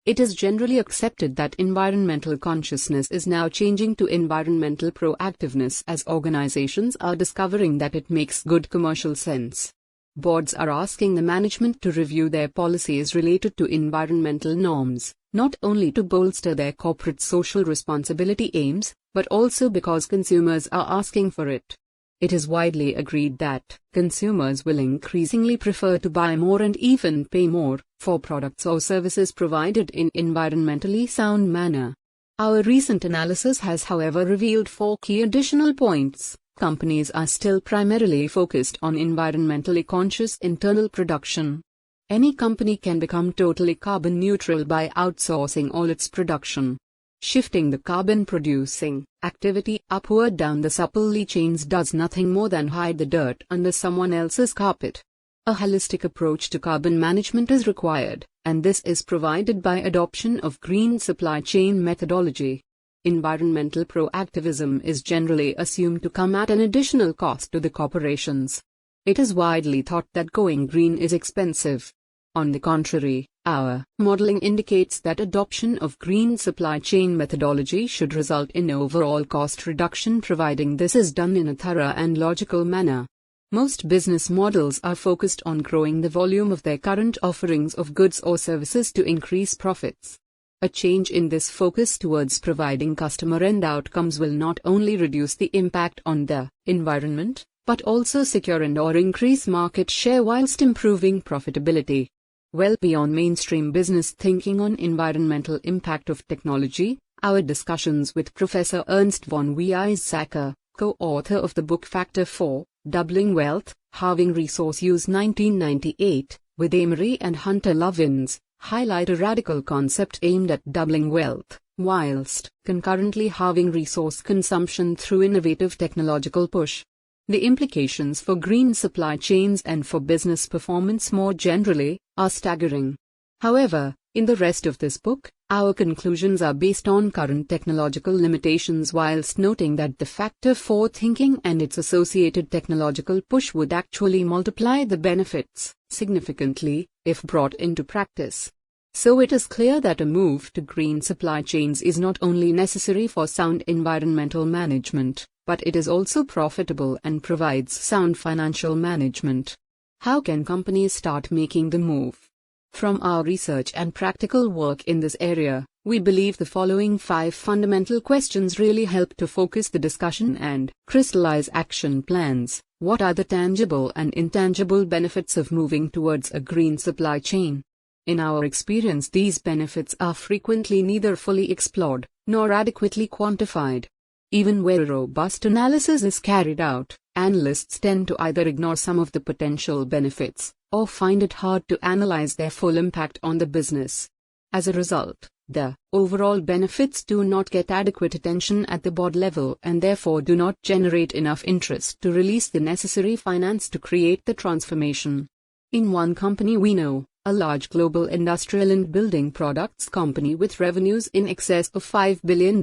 It is generally accepted that environmental consciousness is now changing to environmental proactiveness as organizations are discovering that it makes good commercial sense. Boards are asking the management to review their policies related to environmental norms, not only to bolster their corporate social responsibility aims, but also because consumers are asking for it. It is widely agreed that consumers will increasingly prefer to buy more and even pay more for products or services provided in environmentally sound manner. Our recent analysis has, however, revealed 4 key additional points. Companies are still primarily focused on environmentally conscious internal production. Any company can become totally carbon neutral by outsourcing all its production. Shifting the carbon-producing activity upward down the supply chains does nothing more than hide the dirt under someone else's carpet. A holistic approach to carbon management is required, and this is provided by adoption of green supply chain methodology. Environmental proactivism is generally assumed to come at an additional cost to the corporations. It is widely thought that going green is expensive. On the contrary, our modeling indicates that adoption of green supply chain methodology should result in overall cost reduction providing this is done in a thorough and logical manner. Most business models are focused on growing the volume of their current offerings of goods or services to increase profits. A change in this focus towards providing customer end outcomes will not only reduce the impact on the environment, but also secure and/or increase market share whilst improving profitability. Well beyond mainstream business thinking on environmental impact of technology, our discussions with Professor Ernst von Weizsäcker, co-author of the book Factor 4, Doubling Wealth, Halving Resource Use 1998, with Amory and Hunter Lovins, highlight a radical concept aimed at doubling wealth, whilst concurrently halving resource consumption through innovative technological push. The implications for green supply chains and for business performance more generally are staggering. However, in the rest of this book, our conclusions are based on current technological limitations whilst noting that the Factor 4 thinking and its associated technological push would actually multiply the benefits significantly if brought into practice. So it is clear that a move to green supply chains is not only necessary for sound environmental management, but it is also profitable and provides sound financial management. How can companies start making the move? From our research and practical work in this area, we believe the following 5 fundamental questions really help to focus the discussion and crystallize action plans. What are the tangible and intangible benefits of moving towards a green supply chain? In our experience, these benefits are frequently neither fully explored nor adequately quantified. Even where a robust analysis is carried out, analysts tend to either ignore some of the potential benefits or find it hard to analyze their full impact on the business. As a result, the overall benefits do not get adequate attention at the board level and therefore do not generate enough interest to release the necessary finance to create the transformation. In one company we know, a large global industrial and building products company with revenues in excess of $5 billion,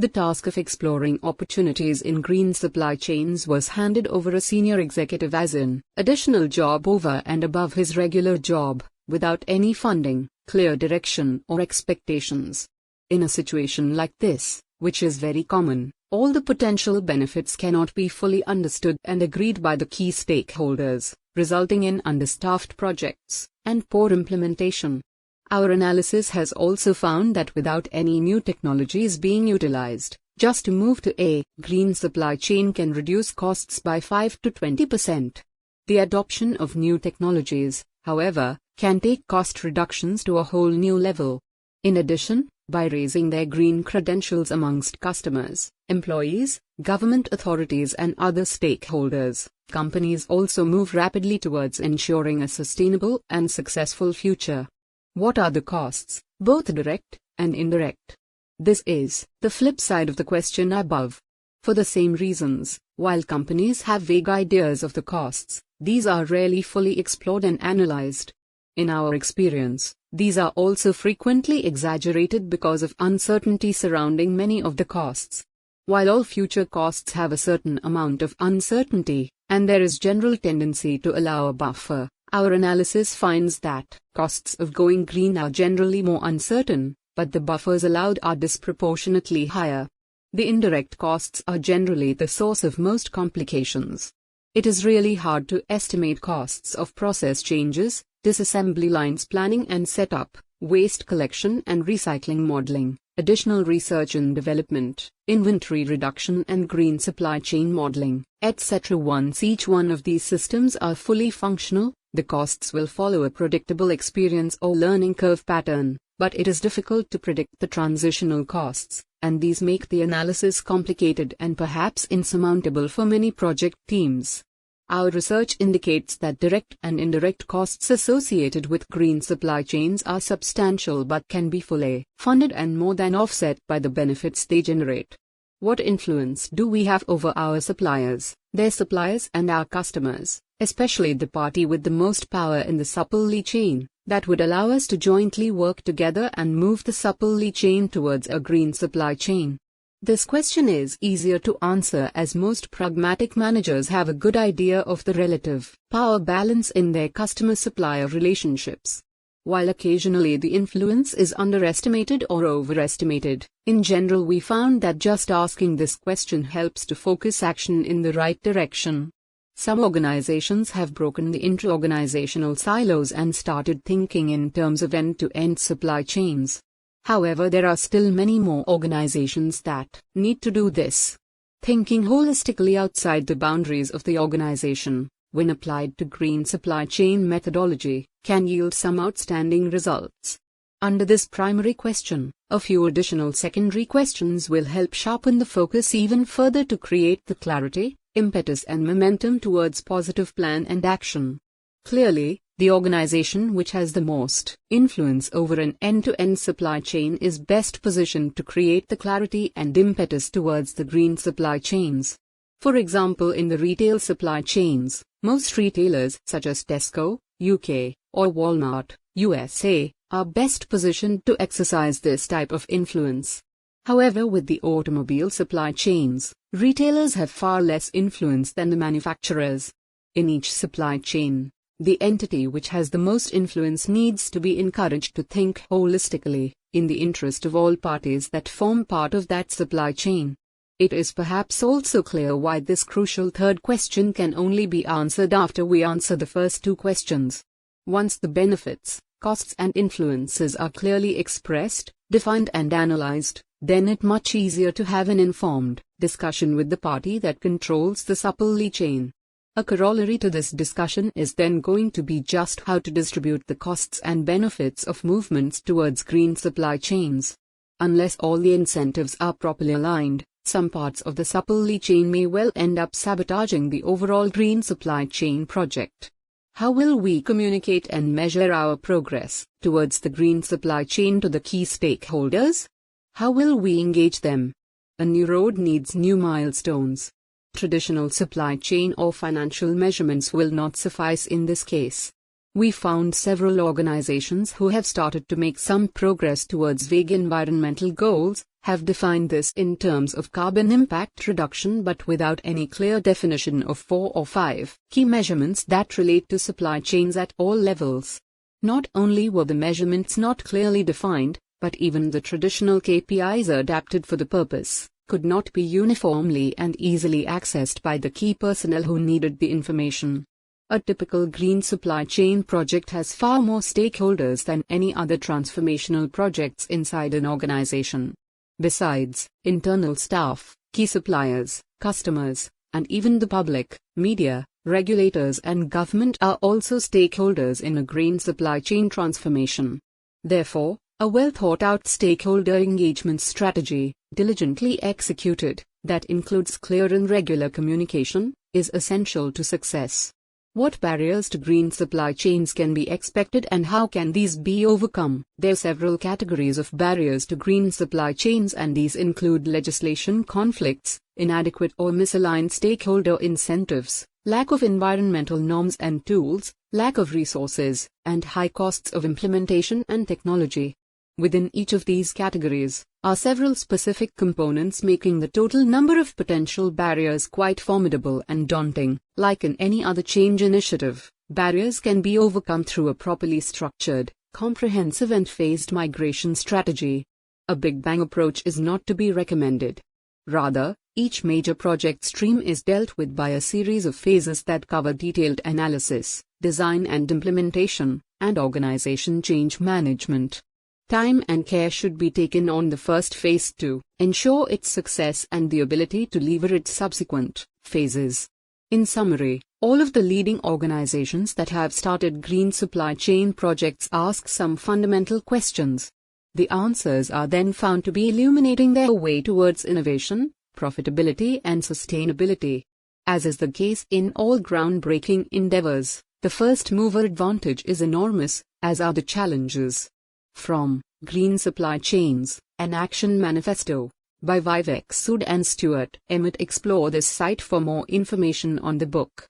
the task of exploring opportunities in green supply chains was handed over a senior executive as an additional job over and above his regular job, without any funding, clear direction or expectations. In a situation like this, which is very common, all the potential benefits cannot be fully understood and agreed by the key stakeholders, resulting in understaffed projects and poor implementation. Our analysis has also found that without any new technologies being utilized, just to move to a green supply chain can reduce costs by 5 to 20%. The adoption of new technologies, however, can take cost reductions to a whole new level. In addition, by raising their green credentials amongst customers, employees, government authorities and other stakeholders, companies also move rapidly towards ensuring a sustainable and successful future. What are the costs, both direct and indirect? This is the flip side of the question above. For the same reasons, while companies have vague ideas of the costs, these are rarely fully explored and analyzed. In our experience, these are also frequently exaggerated because of uncertainty surrounding many of the costs. While all future costs have a certain amount of uncertainty, and there is general tendency to allow a buffer, our analysis finds that Costs of going green are generally more uncertain, but the buffers allowed are disproportionately higher. The indirect costs are generally the source of most complications. It is really hard to estimate costs of process changes, disassembly lines planning and setup, waste collection and recycling modeling, additional research and development, inventory reduction and green supply chain modeling, etc. Once each one of these systems are fully functional, the costs will follow a predictable experience or learning curve pattern, but it is difficult to predict the transitional costs, and these make the analysis complicated and perhaps insurmountable for many project teams. Our research indicates that direct and indirect costs associated with green supply chains are substantial but can be fully funded and more than offset by the benefits they generate. What influence do we have over our suppliers, their suppliers and our customers, especially the party with the most power in the supply chain, that would allow us to jointly work together and move the supply chain towards a green supply chain? This question is easier to answer as most pragmatic managers have a good idea of the relative power balance in their customer-supplier relationships. While occasionally the influence is underestimated or overestimated, in general we found that just asking this question helps to focus action in the right direction. Some organizations have broken the intra-organizational silos and started thinking in terms of end-to-end supply chains. However, there are still many more organizations that need to do this. Thinking holistically outside the boundaries of the organization, when applied to green supply chain methodology, can yield some outstanding results. Under this primary question, a few additional secondary questions will help sharpen the focus even further to create the clarity, impetus and momentum towards positive plan and action. Clearly, the organization which has the most influence over an end-to-end supply chain is best positioned to create the clarity and impetus towards the green supply chains. For example, in the retail supply chains, most retailers such as Tesco, UK, or Walmart, USA, are best positioned to exercise this type of influence. However, with the automobile supply chains, retailers have far less influence than the manufacturers. In each supply chain, the entity which has the most influence needs to be encouraged to think holistically, in the interest of all parties that form part of that supply chain. It is perhaps also clear why this crucial third question can only be answered after we answer the first two questions. Once the benefits, costs and influences are clearly expressed, defined and analyzed, then it's much easier to have an informed discussion with the party that controls the supply chain. A corollary to this discussion is then going to be just how to distribute the costs and benefits of movements towards green supply chains. Unless all the incentives are properly aligned, some parts of the supply chain may well end up sabotaging the overall green supply chain project. How will we communicate and measure our progress towards the green supply chain to the key stakeholders? How will we engage them? A new road needs new milestones. Traditional supply chain or financial measurements will not suffice in this case. We found several organizations who have started to make some progress towards vague environmental goals, have defined this in terms of carbon impact reduction but without any clear definition of 4 or 5 key measurements that relate to supply chains at all levels. Not only were the measurements not clearly defined, but even the traditional KPIs adapted for the purpose could not be uniformly and easily accessed by the key personnel who needed the information. A typical green supply chain project has far more stakeholders than any other transformational projects inside an organization. Besides, internal staff, key suppliers, customers, and even the public, media, regulators and government are also stakeholders in a green supply chain transformation. Therefore, a well-thought-out stakeholder engagement strategy, diligently executed, that includes clear and regular communication, is essential to success. What barriers to green supply chains can be expected and how can these be overcome? There are several categories of barriers to green supply chains and these include legislation conflicts, inadequate or misaligned stakeholder incentives, lack of environmental norms and tools, lack of resources, and high costs of implementation and technology. Within each of these categories are several specific components making the total number of potential barriers quite formidable and daunting. Like in any other change initiative, Barriers can be overcome through a properly structured, comprehensive and phased migration strategy. A big bang approach is not to be recommended. Rather, each major project stream is dealt with by a series of phases that cover detailed analysis, design and implementation, and organization change management. Time and care should be taken on the first phase to ensure its success and the ability to lever its subsequent phases. In summary, all of the leading organizations that have started green supply chain projects ask some fundamental questions. The answers are then found to be illuminating their way towards innovation, profitability and sustainability. As is the case in all groundbreaking endeavors, the first mover advantage is enormous, as are the challenges. From Green Supply Chains, an Action Manifesto, by Vivek Sood and Stuart Emmett. Explore this site for more information on the book.